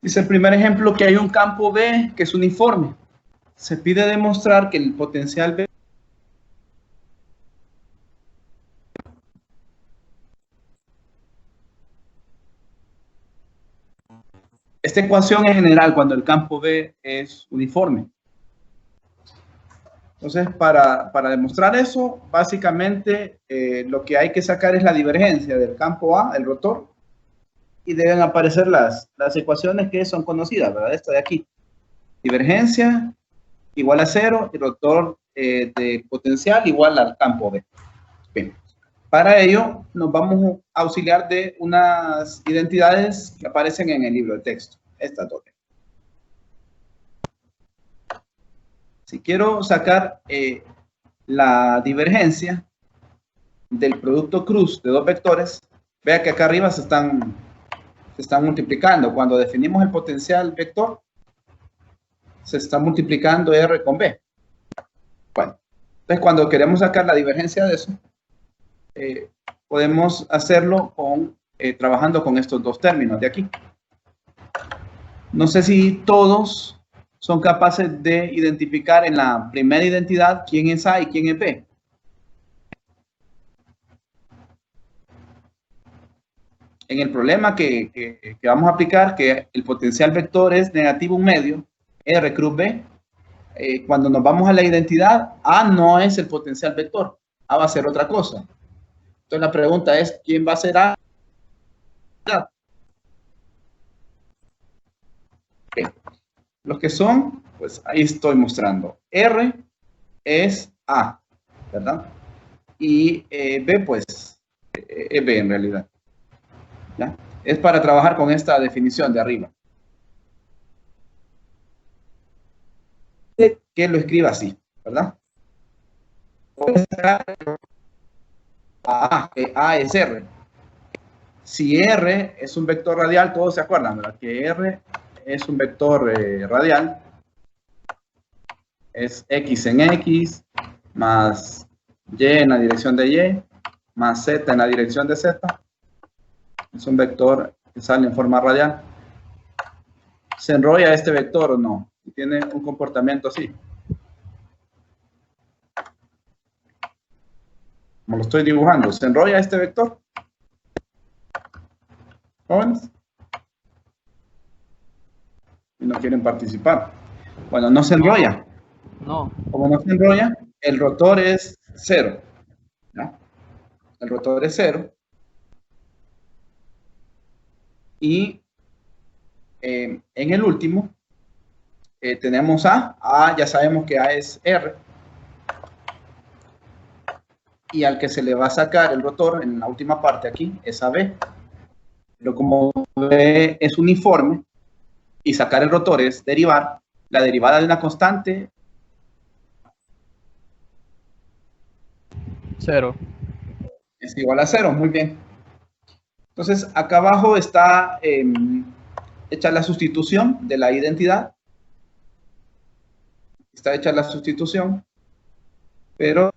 Dice el primer ejemplo que hay un campo B que es uniforme. Se pide demostrar que el potencial B. Esta ecuación es general cuando el campo B es uniforme. Entonces, para demostrar eso, básicamente lo que hay que sacar es la divergencia del campo A, el rotor, y deben aparecer las ecuaciones que son conocidas, ¿verdad? Esta de aquí. Divergencia igual a 0 y rotor de potencial igual al campo B. Bien. Para ello, nos vamos a auxiliar de unas identidades que aparecen en el libro de texto. Estas dos. Si quiero sacar la divergencia del producto cruz de dos vectores, vea que acá arriba se están multiplicando. Cuando definimos el potencial vector, se está multiplicando R con B. Bueno, entonces cuando queremos sacar la divergencia de eso, podemos hacerlo trabajando con estos dos términos de aquí. No sé si todos son capaces de identificar en la primera identidad quién es A y quién es B. En el problema que vamos a aplicar, que el potencial vector es negativo 1 medio, R cruz B, cuando nos vamos a la identidad, A no es el potencial vector, A va a ser otra cosa. Entonces la pregunta es, ¿quién va a ser A? Okay. Los que son, pues ahí estoy mostrando. R es A, ¿verdad? Y B, pues, es B en realidad. ¿Ya? Es para trabajar con esta definición de arriba. Que lo escriba así, ¿verdad? A es R. Si R es un vector radial, todos se acuerdan, ¿verdad? Que R es un vector radial. Es X en X, más Y en la dirección de Y, más Z en la dirección de Z. Es un vector que sale en forma radial. ¿Se enrolla este vector o no? Tiene un comportamiento así. Como lo estoy dibujando, ¿se enrolla este vector? ¿Jóvenes? Y no quieren participar. Bueno, no se enrolla. No. Como no se enrolla, el rotor es 0. ¿No? El rotor es 0. Y en el último tenemos A. A ya sabemos que A es R. Y al que se le va a sacar el rotor en la última parte aquí es a B. Pero como B es uniforme y sacar el rotor es derivar, la derivada de una constante 0. es igual a 0, muy bien. Entonces acá abajo está hecha la sustitución de la identidad. Está hecha la sustitución, pero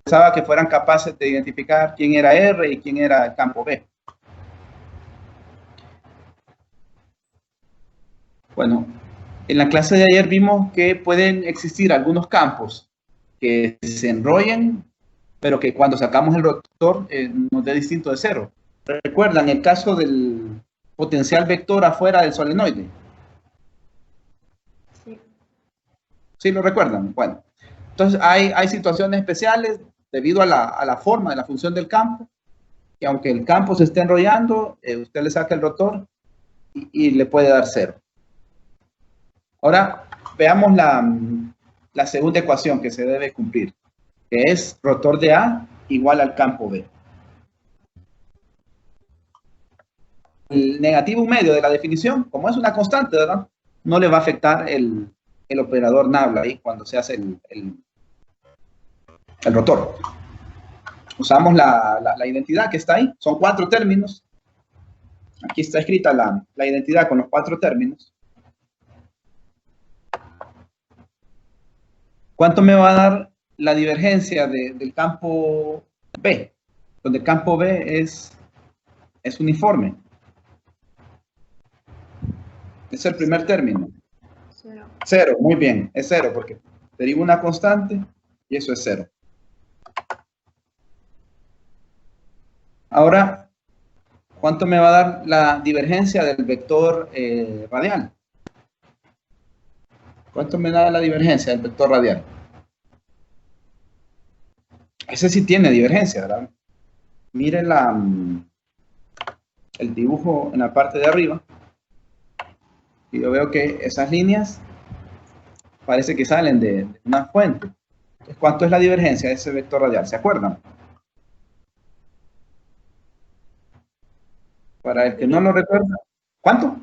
pensaba que fueran capaces de identificar quién era R y quién era el campo B. Bueno, en la clase de ayer vimos que pueden existir algunos campos que se enrollen, pero que cuando sacamos el rotor nos dé distinto de 0. ¿Recuerdan el caso del potencial vector afuera del solenoide? Sí. ¿Sí lo recuerdan? Bueno, entonces hay situaciones especiales debido a la forma de la función del campo, que aunque el campo se esté enrollando, usted le saca el rotor y le puede dar 0. Ahora veamos la segunda ecuación que se debe cumplir, que es rotor de A igual al campo B. El negativo medio de la definición, como es una constante, ¿verdad? No le va a afectar el operador nabla ahí cuando se hace el rotor. Usamos la identidad que está ahí, son 4 términos. Aquí está escrita la identidad con los 4 términos. ¿Cuánto me va a dar la divergencia del campo B? Donde el campo B es uniforme. Es el primer término. Cero. Cero, muy bien, es cero porque derivo una constante y eso es cero. Ahora, ¿cuánto me va a dar la divergencia del vector radial? ¿Cuánto me da la divergencia del vector radial? Ese sí tiene divergencia, ¿verdad? Mire el dibujo en la parte de arriba. Y yo veo que esas líneas parece que salen de una fuente. Entonces, ¿cuánto es la divergencia de ese vector radial? ¿Se acuerdan? Para el que no lo recuerda, ¿cuánto?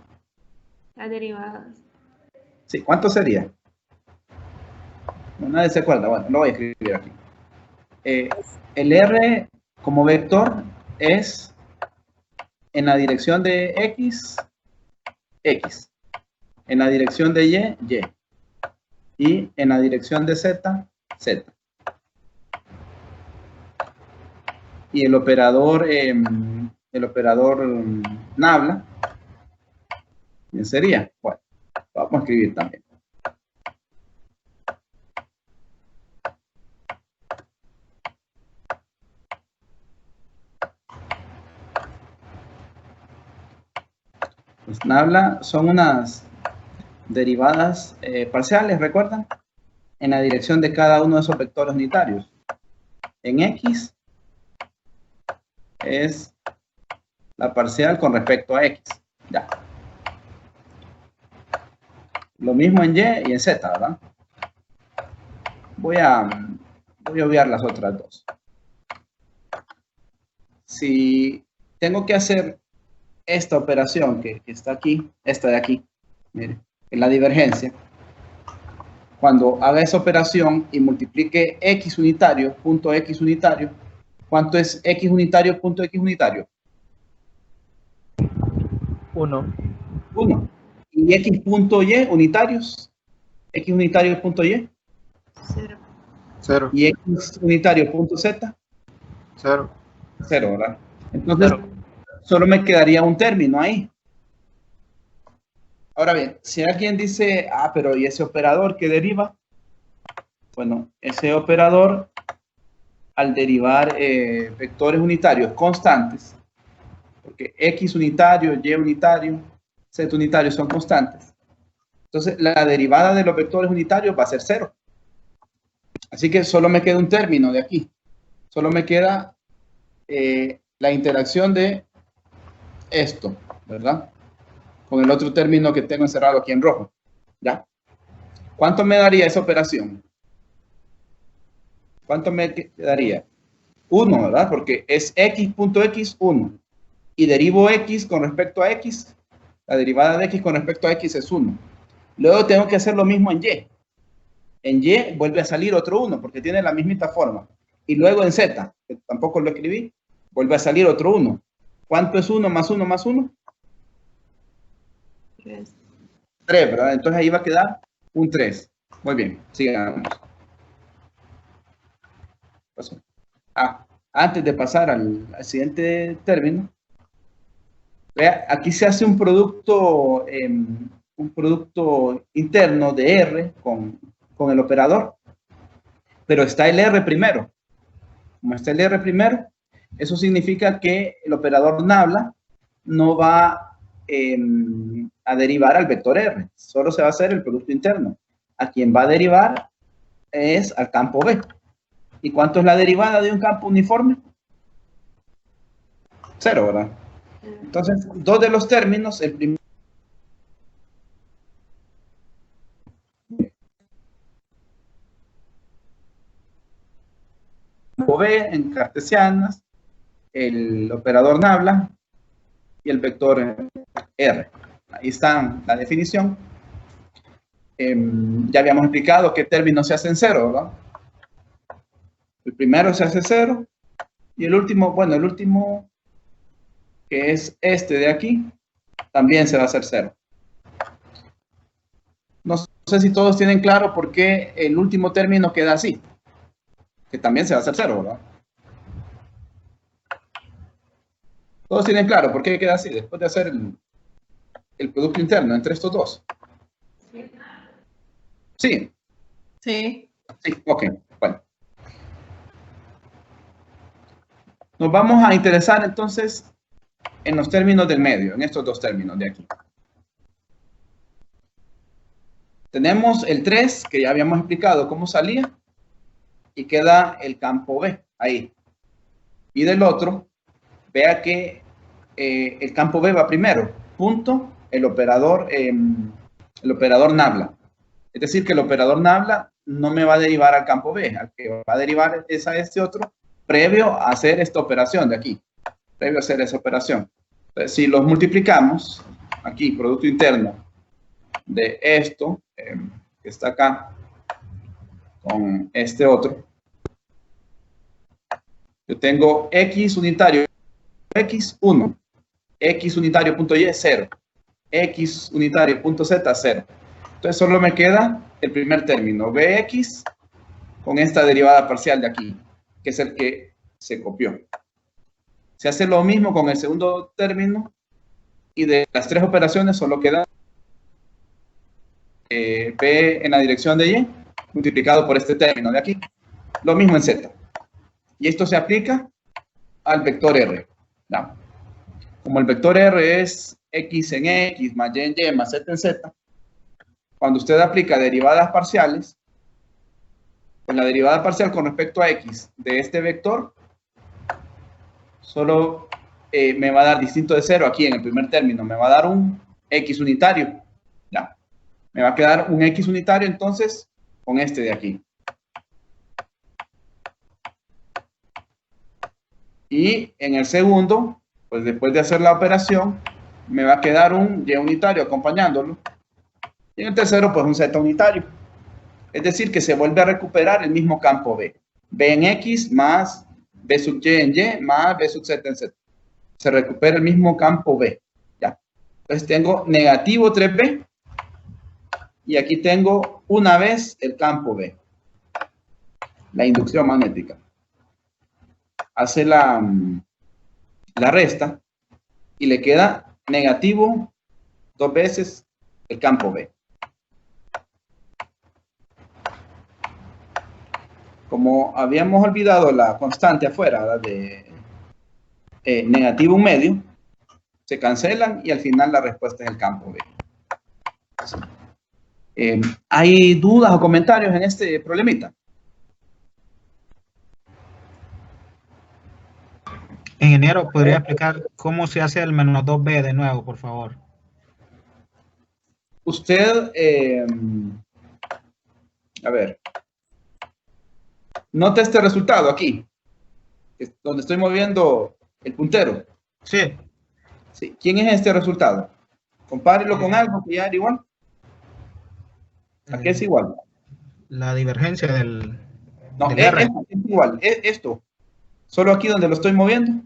Las derivadas. Sí, ¿cuánto sería? No, nadie se acuerda. Bueno, lo voy a escribir aquí. El R como vector es en la dirección de X, X. En la dirección de Y, Y. Y en la dirección de Z, Z. Y el operador Nabla, ¿quién sería? Bueno, vamos a escribir también. Pues Nabla son unas derivadas parciales, ¿recuerdan? En la dirección de cada uno de esos vectores unitarios. En X es la parcial con respecto a X. Ya. Lo mismo en Y y en Z, ¿verdad? Voy a obviar las otras dos. Si tengo que hacer esta operación que está aquí, esta de aquí, mire, en la divergencia, cuando haga esa operación y multiplique X unitario, punto X unitario, ¿cuánto es X unitario, punto X unitario? 1. 1. ¿Y X punto Y unitarios? X unitario punto Y. 0. 0. ¿Y X unitario punto Z? 0. 0, ¿verdad? Entonces, Cero. solo me quedaría un término ahí. Ahora bien, si alguien dice, pero ¿y ese operador que deriva? Bueno, ese operador, al derivar vectores unitarios constantes, porque X unitario, Y unitario, Z unitario son constantes, entonces la derivada de los vectores unitarios va a ser 0. Así que solo me queda un término de aquí. Solo me queda la interacción de esto, ¿verdad? Con el otro término que tengo encerrado aquí en rojo. ¿Ya? ¿Cuánto me daría esa operación? ¿Cuánto me daría? 1, ¿verdad? Porque es x.x, 1. Y derivo x con respecto a x. La derivada de x con respecto a x es 1. Luego tengo que hacer lo mismo en y. En y vuelve a salir otro 1 porque tiene la mismita forma. Y luego en z, que tampoco lo escribí, vuelve a salir otro 1. ¿Cuánto es 1 más 1 más 1? 3. 3, ¿verdad? Entonces ahí va a quedar un 3. Muy bien, sigamos. Antes de pasar al siguiente término, vea, aquí se hace un producto interno de R con el operador, pero está el R primero. Como está el R primero, eso significa que el operador Nabla no va a derivar al vector R, solo se va a hacer el producto interno. A quien va a derivar es al campo B. ¿Y cuánto es la derivada de un campo uniforme? 0, ¿verdad? Entonces, dos de los términos, el primero B en cartesianas, el operador Nabla y el vector R. Ahí está la definición. Ya habíamos explicado qué términos se hacen 0, ¿verdad? El primero se hace 0 y el último, bueno, el último que es este de aquí, también se va a hacer 0. No sé si todos tienen claro por qué el último término queda así, que también se va a hacer 0, ¿verdad? Todos tienen claro por qué queda así después de hacer el producto interno entre estos dos? Sí, Sí. sí, ok, bueno. Nos vamos a interesar entonces en los términos del medio, en estos dos términos de aquí. Tenemos el 3, que ya habíamos explicado cómo salía, y queda el campo B, ahí. Y del otro, vea que el campo B va primero, punto, el operador nabla. Es decir, que el operador nabla no me va a derivar al campo B, al que va a derivar es a este otro, previo a hacer esta operación de aquí, previo a hacer esa operación. Entonces, si los multiplicamos, aquí, producto interno de esto, que está acá, con este otro, yo tengo X unitario, X1, X unitario punto Y, 0, X unitario punto Z, 0. Entonces solo me queda el primer término, Bx, con esta derivada parcial de aquí, que es el que se copió. Se hace lo mismo con el segundo término, y de las tres operaciones solo queda B en la dirección de Y, multiplicado por este término de aquí. Lo mismo en Z. Y esto se aplica al vector R. ¿No? Como el vector R es X en X, más Y en Y, más Z en Z, cuando usted aplica derivadas parciales, pues la derivada parcial con respecto a X de este vector solo me va a dar distinto de 0 aquí en el primer término, me va a dar un X unitario. ¿Ya? Me va a quedar un X unitario entonces con este de aquí. Y en el segundo, pues después de hacer la operación, me va a quedar un Y unitario acompañándolo. Y en el tercero, pues un Z unitario. Es decir, que se vuelve a recuperar el mismo campo B. B en X más B sub Y en Y más B sub Z en Z. Se recupera el mismo campo B. Ya. Entonces tengo negativo 3B. Y aquí tengo una vez el campo B. La inducción magnética. Hace la resta y le queda negativo 2 veces el campo B. Como habíamos olvidado la constante afuera, ¿verdad? De negativo 1/2, se cancelan y al final la respuesta es el campo B. ¿Hay dudas o comentarios en este problemita? Ingeniero, ¿podría explicar cómo se hace el menos 2B de nuevo, por favor? Usted, a ver, nota este resultado aquí, donde estoy moviendo el puntero. Sí. Sí. ¿Quién es este resultado? Compárelo con algo que ya era igual. ¿A qué es igual? La divergencia del R. R. Es igual, esto. Solo aquí donde lo estoy moviendo.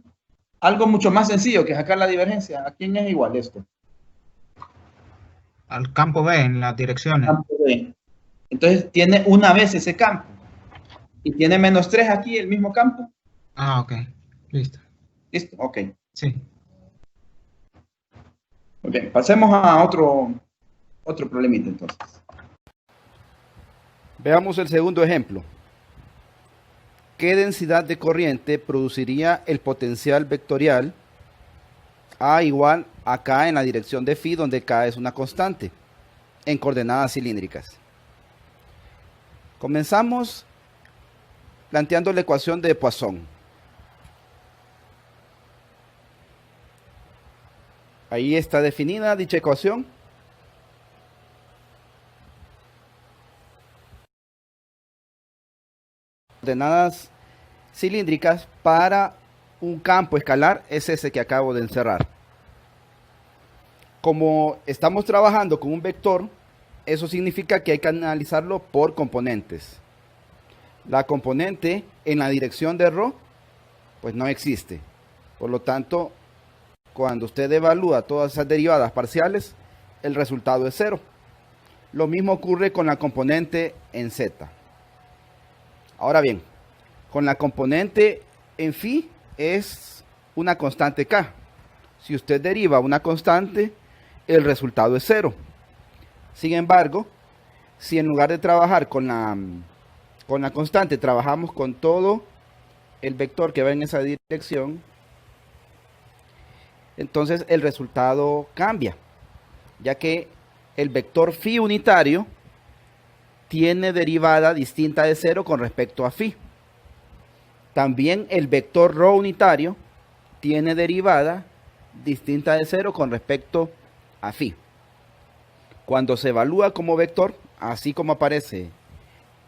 Algo mucho más sencillo que sacar la divergencia. ¿A quién es igual esto? Al campo B en las direcciones. Campo B. Entonces tiene una vez ese campo. Y tiene menos 3 aquí, el mismo campo. Ah, ok. Listo. ¿Listo? Ok. Sí. Ok, pasemos a otro problemita entonces. Veamos el segundo ejemplo. ¿Qué densidad de corriente produciría el potencial vectorial A igual a K en la dirección de phi, donde K es una constante, en coordenadas cilíndricas? Comenzamos planteando la ecuación de Poisson. Ahí está definida dicha ecuación. Coordenadas cilíndricas para un campo escalar es ese que acabo de encerrar. Como estamos trabajando con un vector, eso significa que hay que analizarlo por componentes. La componente en la dirección de ρ, pues no existe. Por lo tanto, cuando usted evalúa todas esas derivadas parciales, el resultado es 0. Lo mismo ocurre con la componente en z. Ahora bien, con la componente en phi es una constante k. Si usted deriva una constante, el resultado es 0. Sin embargo, si en lugar de trabajar con la constante, trabajamos con todo el vector que va en esa dirección, entonces el resultado cambia, ya que el vector phi unitario tiene derivada distinta de 0 con respecto a phi. También el vector rho unitario tiene derivada distinta de 0 con respecto a phi. Cuando se evalúa como vector, así como aparece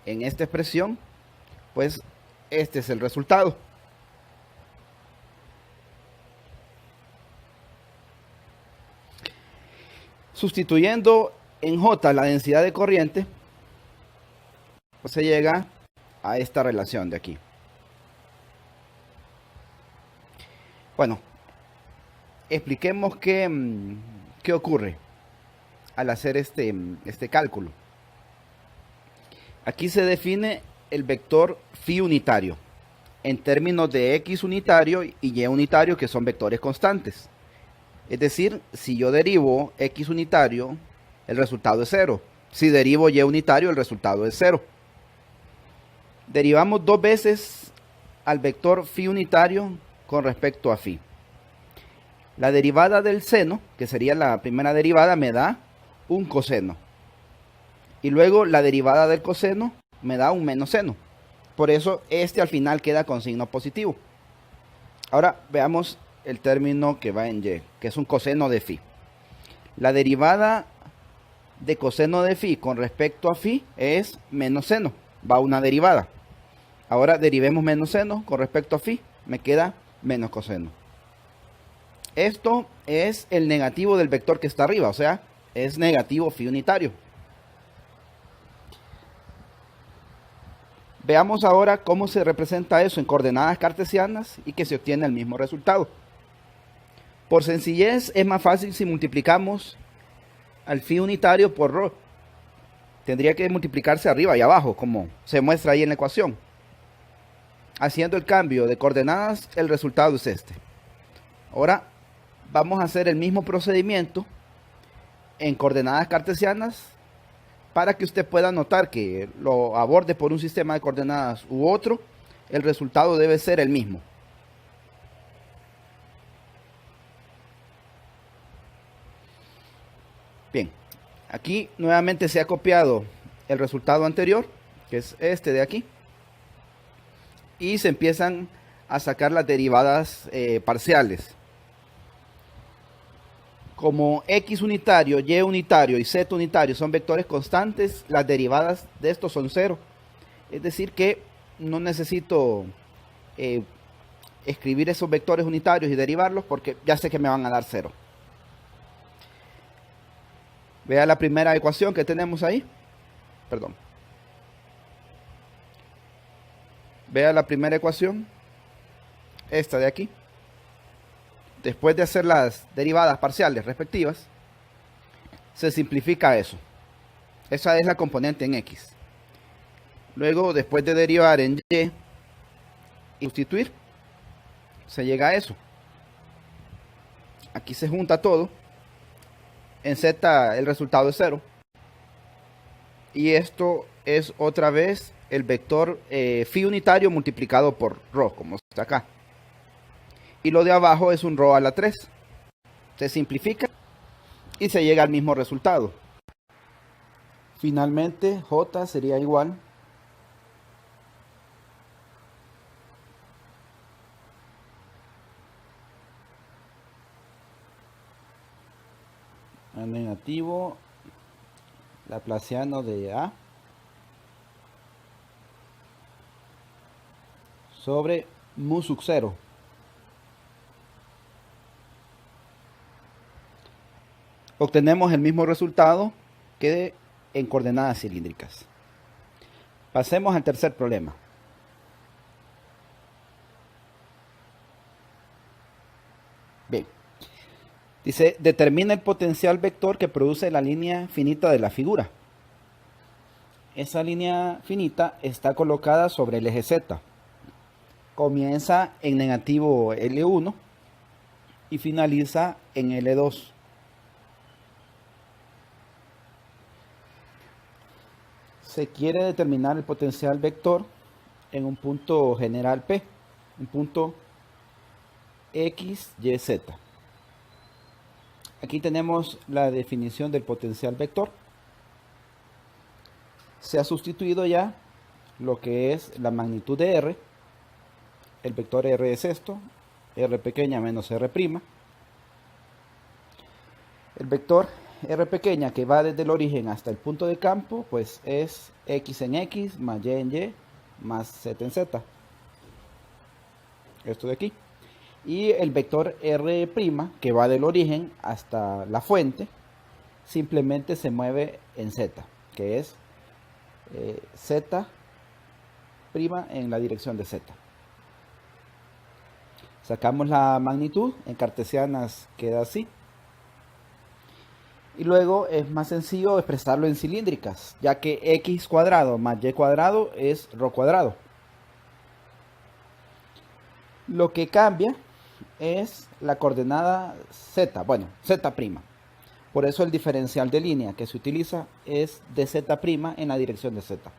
en esta expresión, pues este es el resultado. Sustituyendo en J la densidad de corriente, pues se llega a esta relación de aquí. Bueno, expliquemos qué ocurre al hacer este cálculo. Aquí se define el vector phi unitario en términos de x unitario y y unitario, que son vectores constantes. Es decir, si yo derivo x unitario, el resultado es 0. Si derivo y unitario, el resultado es 0. Derivamos dos veces al vector phi unitario con respecto a phi. La derivada del seno, que sería la primera derivada, me da un coseno. Y luego la derivada del coseno me da un menos seno. Por eso este al final queda con signo positivo. Ahora veamos el término que va en y, que es un coseno de phi. La derivada de coseno de phi con respecto a phi es menos seno. Va una derivada. Ahora derivemos menos seno con respecto a phi. Me queda menos coseno. Esto es el negativo del vector que está arriba, o sea, es negativo phi unitario. Veamos ahora cómo se representa eso en coordenadas cartesianas y que se obtiene el mismo resultado. Por sencillez es más fácil si multiplicamos al phi unitario por rho. Tendría que multiplicarse arriba y abajo, como se muestra ahí en la ecuación. Haciendo el cambio de coordenadas, el resultado es este. Ahora vamos a hacer el mismo procedimiento en coordenadas cartesianas para que usted pueda notar que lo aborde por un sistema de coordenadas u otro, el resultado debe ser el mismo. Bien, aquí nuevamente se ha copiado el resultado anterior, que es este de aquí, y se empiezan a sacar las derivadas parciales. Como x unitario, y unitario y z unitario son vectores constantes, las derivadas de estos son 0. Es decir que no necesito escribir esos vectores unitarios y derivarlos porque ya sé que me van a dar 0. Vea la primera ecuación que tenemos ahí. Perdón. Vea la primera ecuación. Esta de aquí. Después de hacer las derivadas parciales respectivas, se simplifica eso. Esa es la componente en x. Luego, después de derivar en y y sustituir, se llega a eso. Aquí se junta todo. En z el resultado es 0. Y esto es otra vez el vector phi unitario multiplicado por rho, como está acá. Y lo de abajo es un rho a la 3. Se simplifica y se llega al mismo resultado. Finalmente, J sería igual a negativo laplaciano de A sobre mu sub 0. Obtenemos el mismo resultado que en coordenadas cilíndricas. Pasemos al tercer problema. Bien. Dice, determina el potencial vector que produce la línea finita de la figura. Esa línea finita está colocada sobre el eje Z. Comienza en negativo L1 y finaliza en L2. Se quiere determinar el potencial vector en un punto general P, un punto X, Y, Z. Aquí tenemos la definición del potencial vector. Se ha sustituido ya lo que es la magnitud de R. El vector R es esto, R pequeña menos R prima. El vector R pequeña que va desde el origen hasta el punto de campo, pues es X en X más Y en Y más Z en Z. Esto de aquí. Y el vector R' que va del origen hasta la fuente, simplemente se mueve en Z, que es Z' en la dirección de Z. Sacamos la magnitud, en cartesianas queda así. Y luego es más sencillo expresarlo en cilíndricas, ya que x cuadrado más y cuadrado es ρ cuadrado. Lo que cambia es la coordenada z, bueno, z'. Por eso el diferencial de línea que se utiliza es de z' en la dirección de z.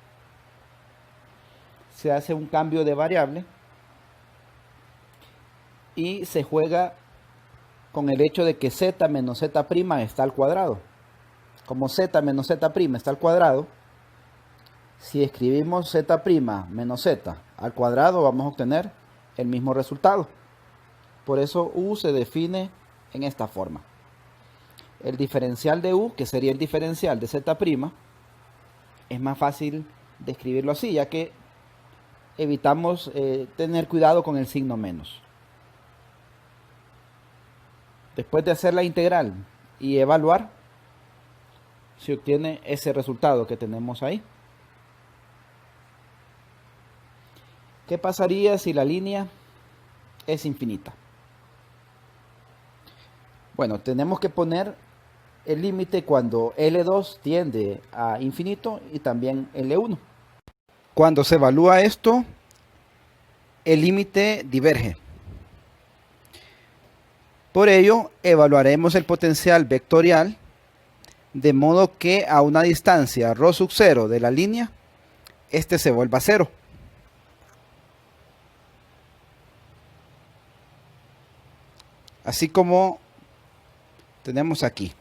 Se hace un cambio de variable y se juega con el hecho de que z menos z' está al cuadrado. Como z menos z' está al cuadrado, si escribimos z' menos z al cuadrado, vamos a obtener el mismo resultado. Por eso u se define en esta forma. El diferencial de u, que sería el diferencial de z', es más fácil de escribirlo así, ya que evitamos tener cuidado con el signo menos. Después de hacer la integral y evaluar, se obtiene ese resultado que tenemos ahí. ¿Qué pasaría si la línea es infinita? Bueno, tenemos que poner el límite cuando L2 tiende a infinito y también L1. Cuando se evalúa esto, el límite diverge. Por ello, evaluaremos el potencial vectorial de modo que a una distancia ρ sub 0 de la línea, este se vuelva 0. Así como tenemos aquí.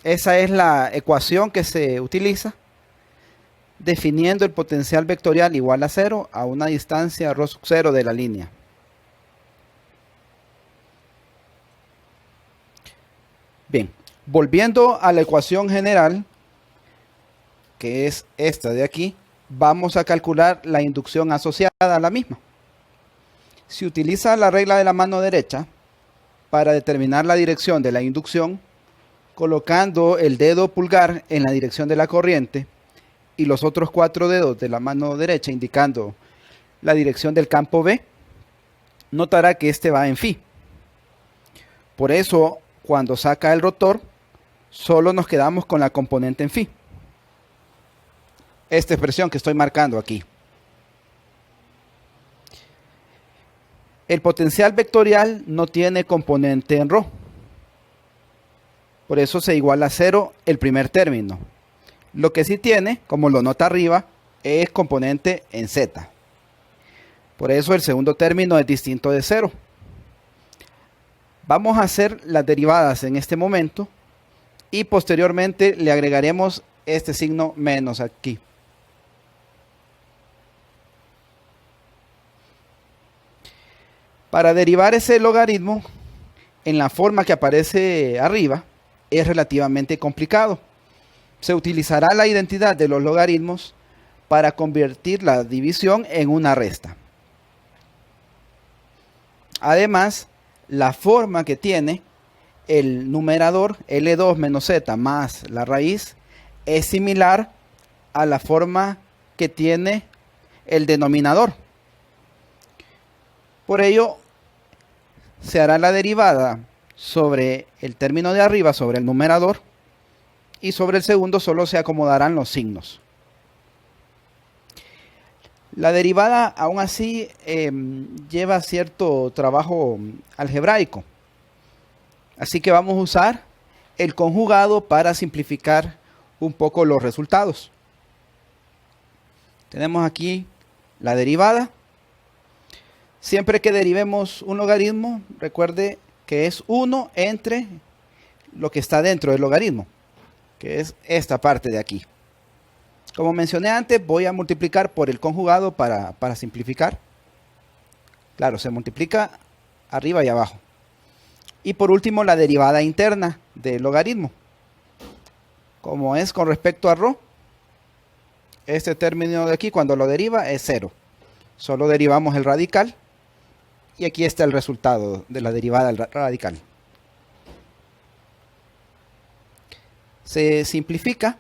Esa es la ecuación que se utiliza definiendo el potencial vectorial igual a 0 a una distancia ρ sub 0 de la línea. Bien, volviendo a la ecuación general, que es esta de aquí, vamos a calcular la inducción asociada a la misma. Se utiliza la regla de la mano derecha para determinar la dirección de la inducción, colocando el dedo pulgar en la dirección de la corriente y los otros 4 dedos de la mano derecha indicando la dirección del campo B. Notará que este va en phi. Por eso, cuando saca el rotor, solo nos quedamos con la componente en phi. Esta expresión que estoy marcando aquí. El potencial vectorial no tiene componente en ρ. Por eso se iguala a 0 el primer término. Lo que sí tiene, como lo nota arriba, es componente en z. Por eso el segundo término es distinto de 0. Vamos a hacer las derivadas en este momento y posteriormente le agregaremos este signo menos aquí. Para derivar ese logaritmo en la forma que aparece arriba es relativamente complicado. Se utilizará la identidad de los logaritmos para convertir la división en una resta. Además, la forma que tiene el numerador L2 menos Z más la raíz es similar a la forma que tiene el denominador. Por ello, se hará la derivada sobre el término de arriba, sobre el numerador, y sobre el segundo solo se acomodarán los signos. La derivada aún así lleva cierto trabajo algebraico. Así que vamos a usar el conjugado para simplificar un poco los resultados. Tenemos aquí la derivada. Siempre que derivemos un logaritmo, recuerde que es 1 entre lo que está dentro del logaritmo, que es esta parte de aquí. Como mencioné antes, voy a multiplicar por el conjugado para simplificar. Claro, se multiplica arriba y abajo. Y por último, la derivada interna del logaritmo. Como es con respecto a ρ, este término de aquí cuando lo deriva es 0. Solo derivamos el radical y aquí está el resultado de la derivada del radical. Se simplifica.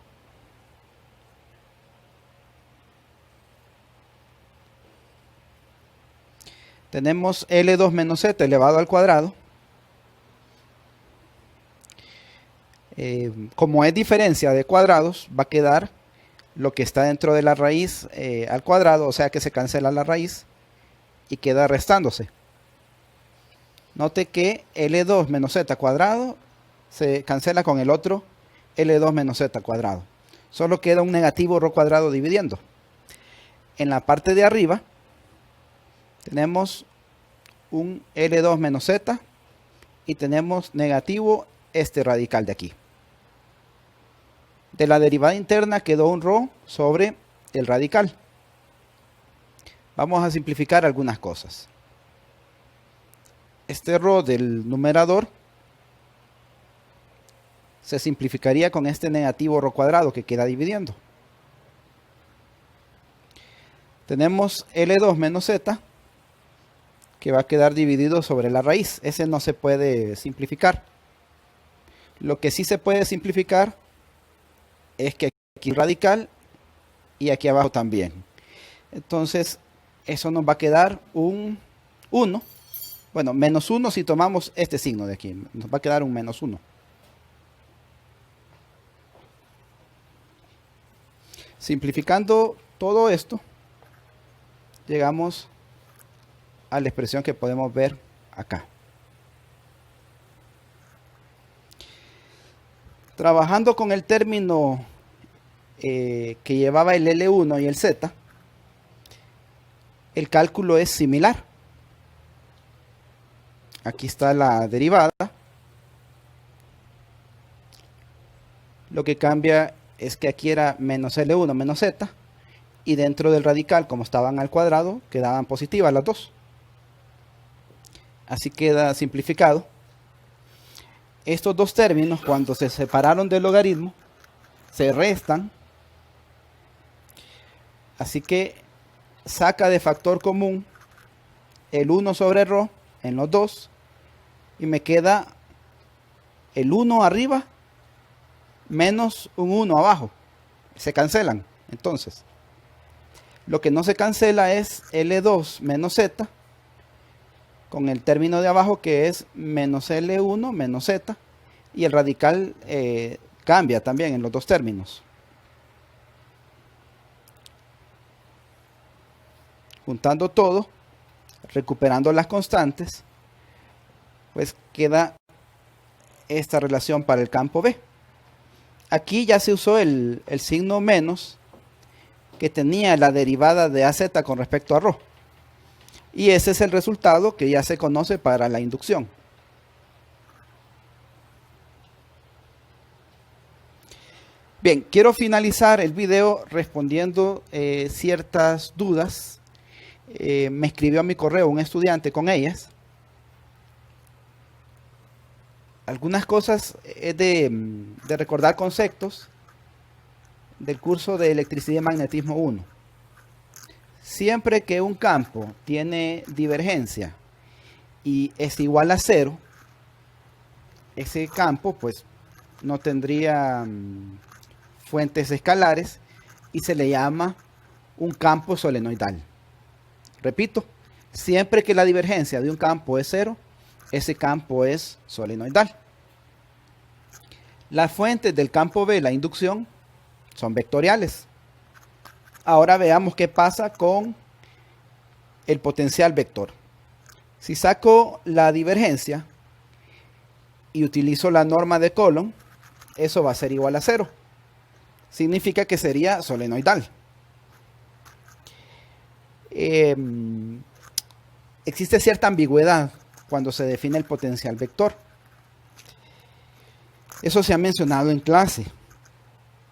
Tenemos L2 menos z elevado al cuadrado. Como es diferencia de cuadrados, va a quedar lo que está dentro de la raíz al cuadrado, o sea que se cancela la raíz y queda restándose. Note que L2 menos z cuadrado se cancela con el otro L2 menos z cuadrado. Solo queda un negativo ρ cuadrado dividiendo. En la parte de arriba tenemos un L2 menos z y tenemos negativo este radical de aquí. De la derivada interna quedó un ρ sobre el radical. Vamos a simplificar algunas cosas. Este ρ del numerador se simplificaría con este negativo ρ cuadrado que queda dividiendo. Tenemos L2 menos z que va a quedar dividido sobre la raíz. Ese no se puede simplificar. Lo que sí se puede simplificar es que aquí radical y aquí abajo también. Entonces, eso nos va a quedar un 1. Bueno, menos 1 si tomamos este signo de aquí. Nos va a quedar un menos 1. Simplificando todo esto, llegamos a la expresión que podemos ver acá. Trabajando con el término que llevaba el L1 y el Z, el cálculo es similar. Aquí está la derivada. Lo que cambia es que aquí era menos L1 menos Z y dentro del radical, como estaban al cuadrado, quedaban positivas las dos. Así queda simplificado. Estos dos términos, cuando se separaron del logaritmo, se restan. Así que saca de factor común el 1 sobre ρ en los dos y me queda el 1 arriba menos un 1 abajo. Se cancelan. Entonces, lo que no se cancela es L2 menos z con el término de abajo que es menos L1 menos z y el radical cambia también en los dos términos. Juntando todo, recuperando las constantes, pues queda esta relación para el campo B. Aquí ya se usó el signo menos que tenía la derivada de AZ con respecto a ρ. Y ese es el resultado que ya se conoce para la inducción. Bien, quiero finalizar el video respondiendo ciertas dudas. Me escribió a mi correo un estudiante con ellas. Algunas cosas es de recordar conceptos del curso de electricidad y magnetismo 1. Siempre que un campo tiene divergencia y es igual a 0, ese campo pues no tendría fuentes escalares y se le llama un campo solenoidal. Repito, siempre que la divergencia de un campo es 0, ese campo es solenoidal. Las fuentes del campo B, la inducción, son vectoriales. Ahora veamos qué pasa con el potencial vector. Si saco la divergencia y utilizo la norma de Coulomb, eso va a ser igual a 0. Significa que sería solenoidal. Existe cierta ambigüedad cuando se define el potencial vector. Eso se ha mencionado en clase.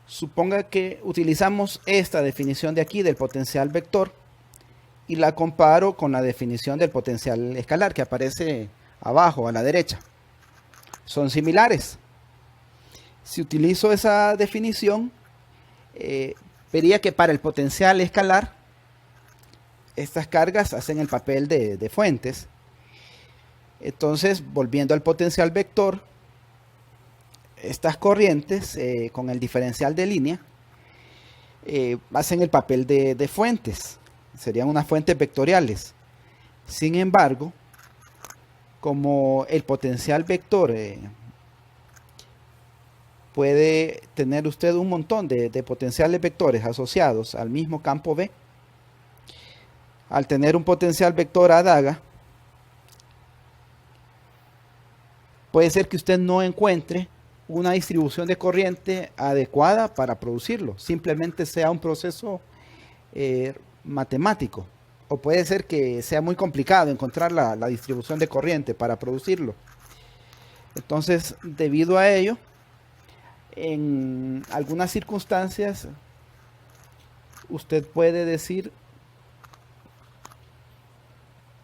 Suponga que utilizamos esta definición de aquí del potencial vector y la comparo con la definición del potencial escalar que aparece abajo a la derecha. Son similares. Si utilizo esa definición, vería que para el potencial escalar, estas cargas hacen el papel de fuentes. Entonces, volviendo al potencial vector, estas corrientes con el diferencial de línea hacen el papel de fuentes. Serían unas fuentes vectoriales. Sin embargo, como el potencial vector puede tener usted un montón de potenciales vectores asociados al mismo campo B, al tener un potencial vector a daga, puede ser que usted no encuentre una distribución de corriente adecuada para producirlo. Simplemente sea un proceso matemático. O puede ser que sea muy complicado encontrar la distribución de corriente para producirlo. Entonces, debido a ello, en algunas circunstancias, usted puede decir,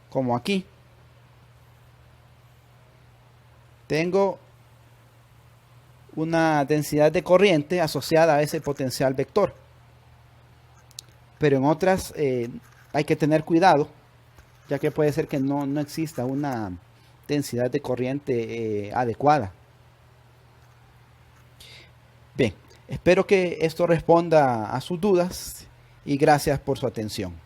como aquí, tengo una densidad de corriente asociada a ese potencial vector. Pero en otras hay que tener cuidado, ya que puede ser que no exista una densidad de corriente adecuada. Bien, espero que esto responda a sus dudas y gracias por su atención.